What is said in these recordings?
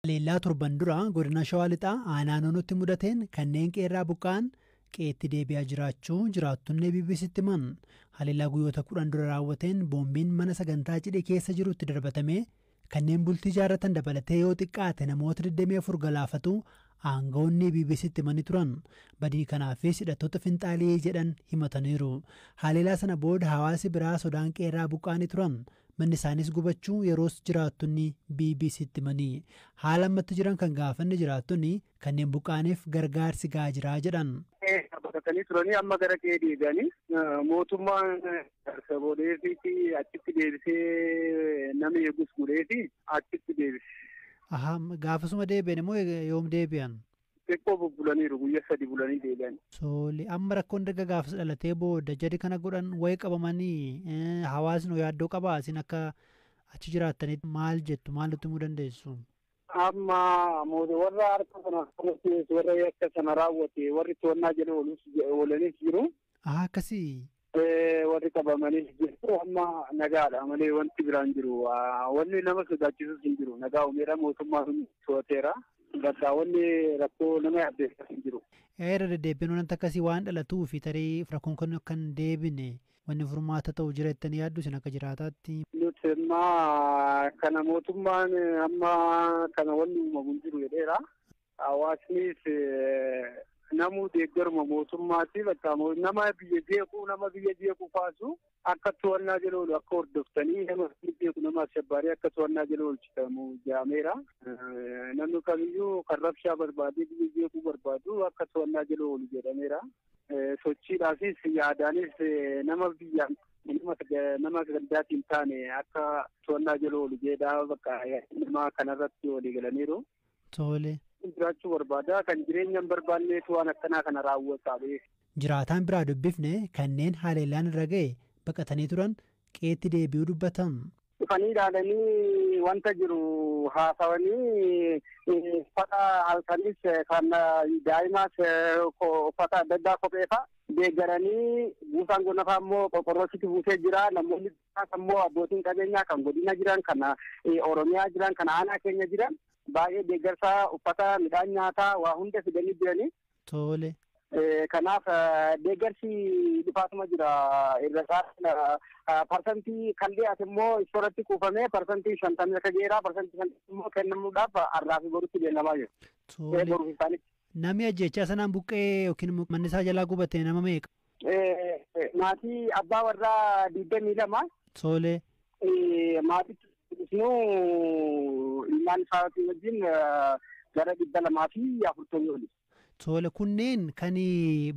Leellaa torban dura godina Shawaa Lixaa aanaa Noonotti mudateen kanneen qeerraa buqqa'an qeetti deebi'aa jiraachuu jiraattonni BBCtti himan. Haleellaa guyyoota 10 dura raawwateen boombiin mana sagantaa cidhe keessa jirutti darbatame kanneen bultii ijaarratan dabalatee yoo xiqqaate namoota 24 galaafatu aangawoonni BBCtti himanii turan. Badii kanaafis hidhattoota finxaalii jedhan himataniiru. Haleellaa sana booda hawaasi biraa sodaan qeerraa buqqa'anii turan. Manni isaanis gubachuu yeroos jiraattonni BBCtti himanii. Haala ammatti jiran kan gaafanne jiraattonni kanneen buqqa'aniif gargaarsi gahaa jiraa jedhan. Bakatanii turanii amma gara qe'ee deebi'anii mootummaan harka booddeefiitti achitti deebisee nama eegus godheefi achitti deebise. Gaafasuma deebi'an immoo yoom deebi'an? Xiqqoo bubbulaniiru guyyaa 3 bulanii deebi'an. Amma rakkoon darga gaafas dhalatee booda jadi kana godhan wayii qabamanii hawaasni yaaddoo qabaa isin akka achi jiraattanitti maal jettu maal nutti himuu dandeessu? Amma warra harka sana warra akka sana raawwate warri to'annaa jala oolanis jiru. Akkasii. Warri qabamanis jiru amma nagaadha malee wanti biraan jiru wanni nama sodaachisus hin jiru nagaa uumeera mootummaan to'ateera. Bakka wanni rakkoo nama yaaddeessaa hin jiru. Irra deddeebiin wanta akkasii waan dhalatuu fi tarii rakkoon kun kan deebine wanni furmaata ta'u jira jettanii yaaddu isin akka jiraataatti. Nuti amma kana mootummaan amma kana wanni uumamu hin jiru jedheera. Hawaasnis namuu deeggaruma mootummaatti bakka nama biyya jeequu faasu akka to'annaa jala oolu akka hordoftanii nama beeku nama ashabbaaree akka to'annaa jala oolchitamu jaameera. Namni kamiyyuu kan rabshaa barbaadee biyya jeequu barbaadu akka to'annaa jala oolu jedhameera. Sochiidhaafis yaadaanis nama biyyaan nama gandaatiin taane akka to'annaa jala oolu jedhaa bakka nama kanarratti walii galaniiru. Tole. Jiraachuu barbaada kan jireenya hin barbaanneetu waan akkanaa kana raawwataa beeku. Jiraataan biraa dubbifne kanneen haleellaan irra ga'e baqatanii turan qeetti deebi'uu dubbatan. Dhufanii ilaalanii wanta jiru haasawanii uffata halkanis kan daa'imaas uffata adda addaa kopheefa deeggaranii buusaan gonafaa immoo qorqorroositti buusee jira. Namoonni immoo abbootiin qabeenyaa kan godina jiran kan Oromiyaa jiran kan aanaa keenya jiran baay'ee deeggarsaa uffata midhaan nyaataa waa hunda fidanii jiranii. Tole. Kanaaf deeggarsi dhufaatuma jira irra caalaa parsantii kan dhiyaate immoo isooratti kuufamee parsantii 50 akka geeraa parsantii 50 immoo kennamuudhaaf har'aa fi borutti beellamaa jiru. Namni ajjechaa sanaan buqqee yookiin manni isaa jalaa gubate nama meeqa? Maatii abbaa warraa 22. Tole. Maatichi ilmaan isaatii wajjin gara 240 oli. Tole kunneen kan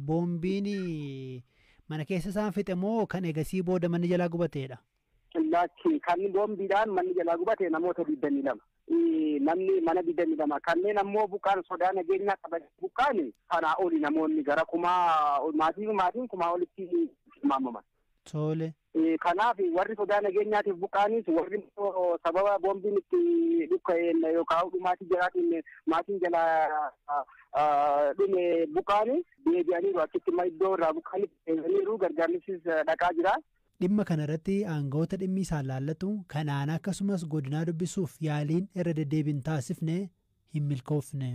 boombiin mana keessa isaan fixe moo kan egasii booda manni jalaa gubateedha? Kan boombiidhaan manni jalaa gubate namoota 22. Namni mana 22 kanneen ammoo buqqaan sodaa nageenyaa qaban buqqaan kanaa oli namoonni gara maatiin kumaa olitti tilmaamaman. Tole. Kanaaf warri sodaa nageenyaatiif buqqaanis warri sababa boombiin itti dhukka'een yookaan dhumaatii jalaatiin maatiin jalaa dhume buqqaanis deebi'aniiru achitti iddoo irraa buqqaanis deebi'aniiru gargaarsis dhaqaa jira. Dhimma kanarratti aangawoota dhimmi isaan laallatu kanaan akkasumas godinaa dubbisuuf yaaliin irra deddeebiin taasifne hin milkoofne.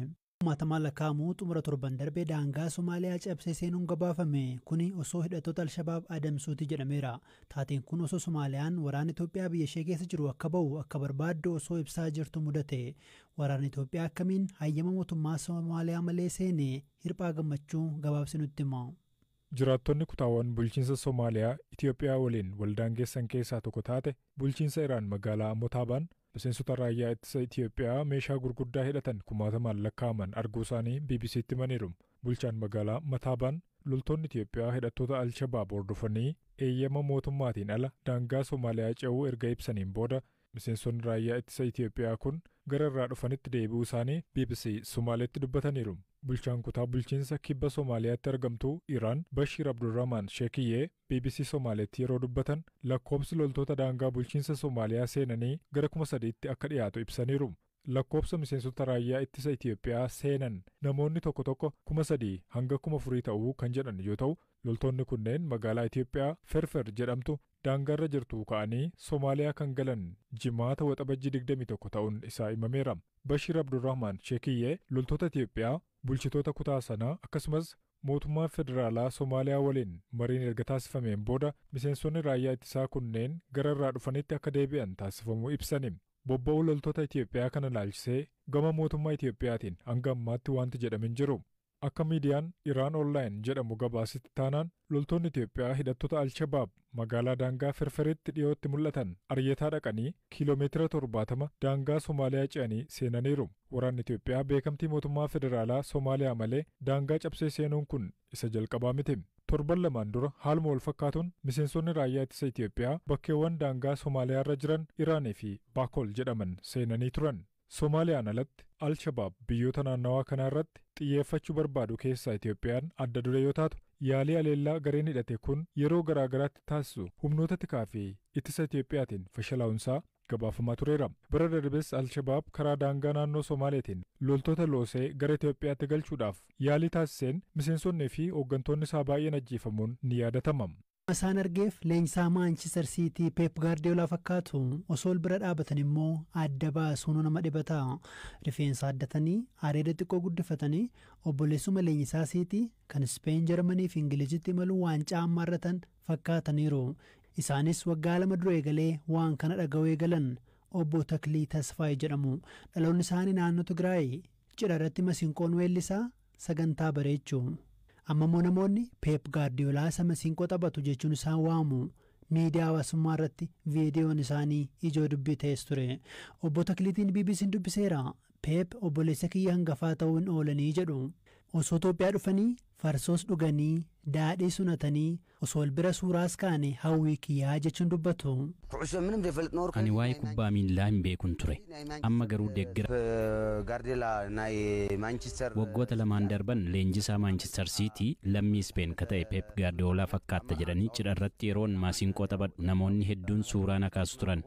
Maatamaa lakkaa'amuu xumura torban darbee daangaa Somaaliyaa cabsee seenuun gabaafame kuni osoo hidhattoota Alshabaab adamsuuti jedhameera. Taateen kun osoo Somaaliyaan waraana Itoophiyaa biyya ishee keessa jiru akka ba'u akka barbaaddu osoo ibsaa jirtu mudate. Waraanni Itoophiyaa akkamiin hayyama mootummaa Somaaliyaa malee seenee hirphaa gammachuu gabaabsinutti hima. Jiraattonni kutaawwan bulchiinsa Somaaliyaa Itoophiyaa waliin waldaangeessan keessaa tokko taate bulchiinsa Iraan magaalaa Motaabaan miseensota raayyaa ittisa Itoophiyaa meeshaa gurguddaa hidhatan kumaatamaan lakkaa'aman arguu isaanii BBCtti himaniiru. Bulchaan magaalaa Motaabaan loltoonni Itoophiyaa hidhattoota Alshabaab hordofanii eeyyama mootummaatiin ala daangaa Somaaliyaa ce'uu erga ibsaniin booda miseensonni raayyaa ittisa Itoophiyaa kun gara irraa dhufanitti deebi'uu isaanii BBC Somaaliyaatti dubbataniiru. Bulchaan kutaa bulchiinsa kibba Somaaliyaatti argamtu Iraan Bashir Abdurrahman Sheekiyyee BBC Somaaliyaatti yeroo dubbatan lakkoobsi loltoota daangaa bulchiinsa Somaaliyaa seenanii gara 3,000tti akka dhiyaatu ibsaniiru. lakkoofsa miseensota raayyaa ittisa Itiyoophiyaa seenan namoonni tokko 3,000 hanga 4,000 ta'uu kan jedhan yoo ta'u, loltoonni kunneen magaalaa Itiyoophiyaa Ferfer jedhamtu daangarra jirtu ka'anii Somaaliyaa kan galan jimaata waxabajjii 21 ta'uun isaa himameera. Bashir Abdurrahman Shekiyyee loltoota Itiyoophiyaa bulchitoota kutaa sanaa akkasumas mootummaa federaalaa Somaaliyaa waliin mariin erga taasifameen booda miseensonni raayyaa ittisaa kunneen gara irraa dhufanitti akka deebi'an taasifamuu ibsani. Bobba'uu loltoota Itiyoophiyaa kana ilaalchisee gama mootummaa Itiyoophiyaatiin hanga ammaatti wanti jedhame hin jiru. Akka miidiyaan Iraan Online jedhamu gabaasitti taanaan loltoonni Itiyoophiyaa hidhattoota Alshabaab magaalaa daangaa Ferferitti dhiyootti mul'atan ariyataa dhaqanii kiiloomeetira 70 daangaa Somaaliyaa ce'anii seenaniiru. Waraanni Itiyoophiyaa beekamtii mootummaa federaalaa Somaaliyaa malee daangaa cabsee seenuun kun isa jalqabaa miti. Torban lamaan dura haaluma wal fakkaatuun miseensonni raayyaa ittisa Itiyoophiyaa bakkeewwan daangaa Somaaliyaa irra jiran Iraanii fi Baakol jedhaman seenanii turan. Soomaaliyaan alatti Alshabaab biyyoota naannawaa kanaa irratti xiyyeeffachuu barbaadu keessaa Itiyoophiyaan adda duree yoo taatu, yaalii aleellaa gareen hidhate kun yeroo garaa garaatti taasisu humnoota tikaa fi ittisa Itiyoophiyaatiin fashalaa'uunsaa gabaafamaa tureera. Bara darbes Alshabaab karaa daangaa naannoo Somaaleetiin loltoota loosee gara Itiyoophiyaatti galchuudhaaf yaalii taasiseen miseensonnii fi hooggantoonni isaa baay'een ajjeefamuun ni yaadatama. Isaan argeef leenjisaa Maanchister Siitii Peep Gaardiyoolaa fakkaatu osoo bira dhaabatan immoo adda baasuun nama dhibataa. Rifeensa addatanii areeda xiqqoo guddifatanii obboleessuma leenjisaa Siitii kan Ispeen, Jarmanii fi Ingilizitti imaluu waancaa ammaarratan fakkaataniiru. Isaanis waggaa 2 dura eegalee waan kana dhaga'uu eegalan. Obbo Taklii Tasfaayee jedhamu. Dhaloonni isaanii naannoo Tigraay cidha irratti masiinqoon weellisaa sagantaa bareechuu. Ammoo namoonni Peep Gaardiyoolaa isa masiinqoo taphatu jechuun isaan waamu. Miidiyaa hawaasummaa irratti viidiyoon isaanii ijoo dubbii ta'es ture. Obbo Takliitiin BBC'n dubbiseera. Peep obboleessa kiyya hangafaa ta'uun oolanii jedhu. Osoo Itoophiyaa dhufanii farsoos dhuganii daadhii sunatanii osoo bira suuraas kaane hawwii kiyyaa jechuun dubbatu. Ani waa'ee kubbaa miilaa hin beekun ture. Amma garuu deeggara. Waggoota lamaan darban leenjisaa Maanchister Siitii lammii Ispeen ka ta'e Peep Gaardiyoolaa fakkaatta jedhanii cidha irratti yeroon masiinqoo taphadhu namoonni hedduun suuraa na kaasu turan.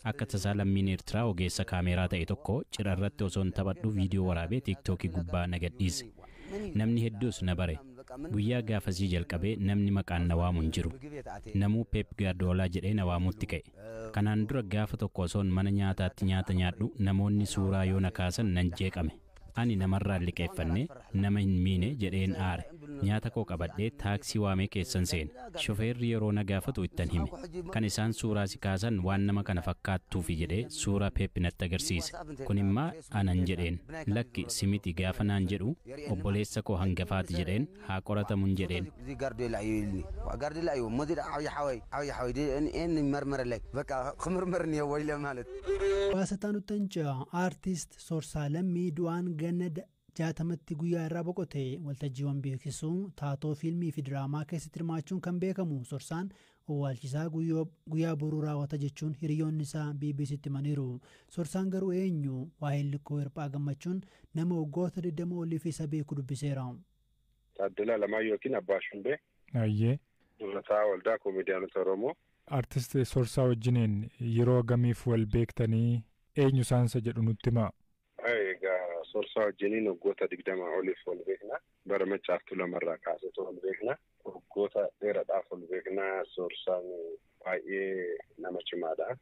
Akka tasaa lammiin Eertiraa ogeessa kaameeraa ta'e tokko cidha irratti osoo hin taphadhu viidiyoo waraabee tiiktookii gubbaa na gadhiise. Namni hedduus na bare. Guyyaa gaafasii jalqabee namni maqaan na waamu hin jiru. Namuu Peep Gaardiyoolaa jedhee na waamutti ka'e. Kanaan dura gaafa tokko osoon mana nyaataatti nyaata nyaadhu namoonni suuraa yoo na kaasan nan jeeqame. Ani namarraa liqeeffannee nama hin miine jedheen aare. Nyaata koo qabadhee taaksii waamee keessan seene. Shofeerri yeroo na gaafatu ittan hime. Kan isaan suuraa si kaasan waan nama kana fakkaattuufi jedhee suuraa Peep natti agarsiise. Kun immoo anan jedheen. Lakki simiti gaafa naan jedhu obboleessa koo hangafaati jedheen haa qoratamuun jedheen. Baasataan Uttancaa aartist Soorsaa Lammii du'aan ganna 60tti guyyaa irraa boqote. Waltajjiiwwan beeksisuu taatoo fiilmii fi diraamaa keessatti hirmaachuun kan beekamu Soorsaan owwaalchisaa guyyaa boruu raawwata jechuun hiriyoonni isaa BBC'tti himaniiru. Soorsaan garuu eenyu? Waa'een Likkoo Hirphaa Gammachuun nama waggoota 20 olii fi isa beeku dubbiseera. Taaddalaa Alamaayyoo yookiin Abbaa Shumbee. Ayyee. Durataa Waldaa Koomediyaanota Oromoo. Artist Soorsaa wajjiniin yeroo agamiif wal beektanii eenyu isaansa jedhu nutti himaa? Egaa Soorsaa wajjiniin waggoota 20 oliif wal beekna. Bara Maccaaftuu lamarraa kaasee wal beekna. Waggoota dheeraadhaaf wal beekna. Soorsaan baay'ee nama cimaadha.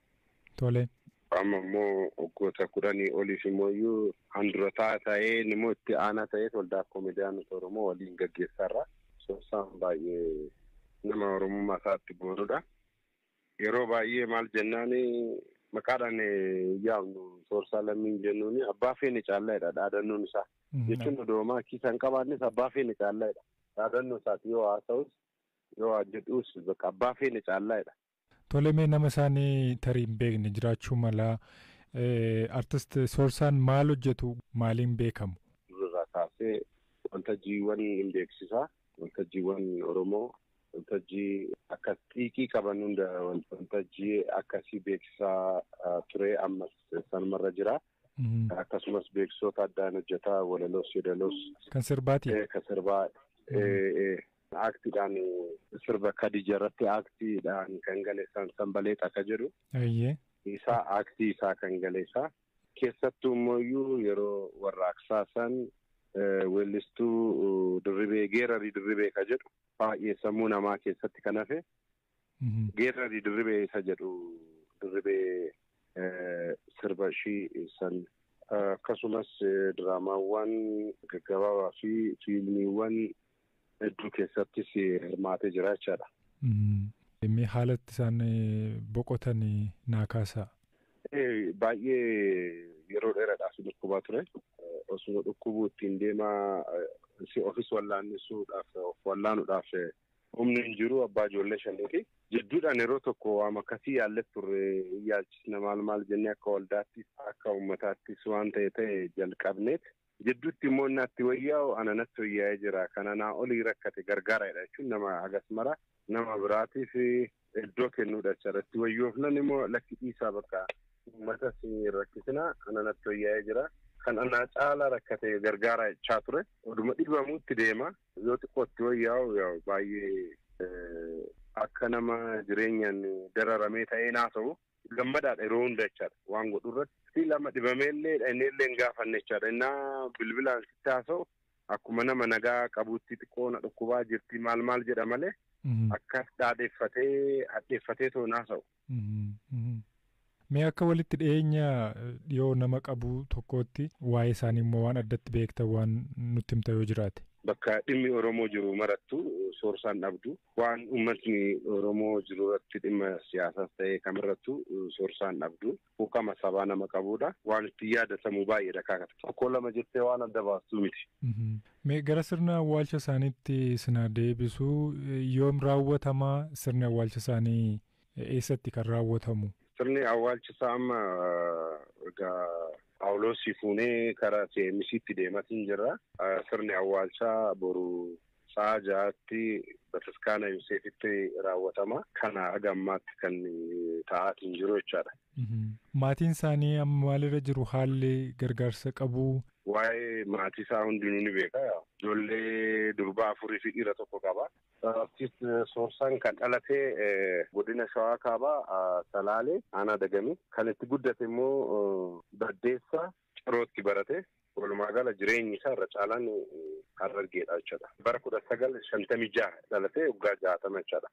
Tole. Amma immoo waggoota 10 oliif immoo handurataa ta'ee immoo itti aanaa ta'ee Waldaa Koomediyaanota Oromoo waliin gaggeessaarra. Soorsaan baay'ee nama Oromummaa isaatti boonudha. Yeroo baay'ee maal jennaani maqaadhaan yaamnu Soorsaa Lammiin jennuuni abbaa feene caallaadha dhaadannoon isaa. Jechuun odoomaa kiisa hin qabaannes abbaa feene caallaadha. Dhaadannoo isaati yoo haasa'us yoo jedhuus bakka abbaa feene caallaadha. Tole mee nama isaanii tarii hin beekne jiraachuu mala artist Soorsaan maal hojjetu maaliin beekamu? Durarraa kaasee waltajjiiwwan hin beeksisaa. Waltajjiiwwan Oromoo waltajjii akka xiiqii qaban hunda waltajjii akkasii beeksisaa ture ammas sanumarra jira. Akkasumas beeksisoota addaan hojjetaa walaloos yedaloos. Kan sirbaati? Kan sirbaa. Aaktiidhaan sirba Kadija irratti aaktiidhaan kan galeessan Sanbaleet akka jedhu. Ayyee. Isaa aaktii isaa kan galeessaa. keessattuu immoo yeroo warraaqsaa san weellistuu Dirribee Geerarii Dirribee ka jedhu baay'ee sammuu namaa keessatti kan hafe. Geerarii Dirribee isa jedhu Dirribee sirba ishii san akkasumas diraamaawwan gaggabaabaa fi fiilmiiwwan hedduu keessattis hirmaatee jira jechaadha. Mee haalatti isaan boqotan naa kaasaa. Baay'ee yeroo dheeraadhaaf dhukkubaa ture. Osuma dhukkubuu ittiin deemaa ofis wallaannisuudhaaf of wallaanuudhaaf humni hin jiru abbaa ijoollee shaniiti. Jidduudhaan yeroo tokko waan akkasii yaallee turre yaalchisna maal jennee akka waldaattis akka uummataattis waan ta'e jalqabneet. Jidduutti immoo natti wayyaa'u ana natti wayyaa'ee jira. Kana naa olii rakkate gargaaraadha jechuun nama hagas mara nama biraatiif iddoo kennuudha jechuudha. Itti wayyoofnan immoo lakki dhiisaa bakka uummata siin rakkisina ana natti wayyaa'ee jira. Kan ana caalaa rakkate gargaaraa jechaa ture. Oduma dhibamuutti deema. Yoo xiqqootti wayyaa'u baay'ee akka nama jireenyaan dararamee ta'ee naasa'u gammadaadha yeroo hunda jechaadha. Waan godhurratti lama dhibameellee dha'ineellee hin gaafanne jechaadha. Innaa bilbilaan sitti haasa'u akkuma nama nagaa qabuutti xiqqoona dhukkubaa jirti maal jedha malee akkas hadheeffatee too naasa'u. Mee akka walitti dhiyeenya yoo nama qabu tokkootti waa'ee isaanii immoo waan addatti beektan waan nutti himta yoo jiraate. Bakka dhimmi Oromoo jiru marattu soorsaan dhabdu waan uummatni Oromoo jiru irratti dhimma siyaasaas ta'ee kamirrattu soorsaan dhabdu hukama sabaa nama qabudha. Waan itti yaadatamu baay'eedha kaakata. Tokko lama jettee waan adda baastuu miti. Mee gara sirna awwaalcha isaaniitti sina deebisuu yoom raawwatamaa sirni awwaalcha isaanii eessatti kan raawwatamu? Sirni awwaalcha isaa amma Phaawulosii fuunee karaa CMC'tti deematiin jirra. Sirni awwaalchaa boru sa'a 6:00 Bataskaana Yoseefitti raawwatama. Kana agammaatti kan ta'aatiin jiru jechaadha. Maatiin isaanii amma maalirra jiru haalli gargaarsa qabu? Waa'ee maatii isaa hundinuu ni beeka. Ijoollee durbaa 4 fi dhiira 1 qaba. Artiist Soorsaan kan dhalatee godina Shawaa Kaabaa Salaalee aanaa Dagamii. Kan itti guddate immoo Baddeessa Cirootti barate. Walumaa gala jireenyi isaa irra caalaan Harargeedha jechuudha. Bara 1956 dhalatee waggaa 60 jechuudha.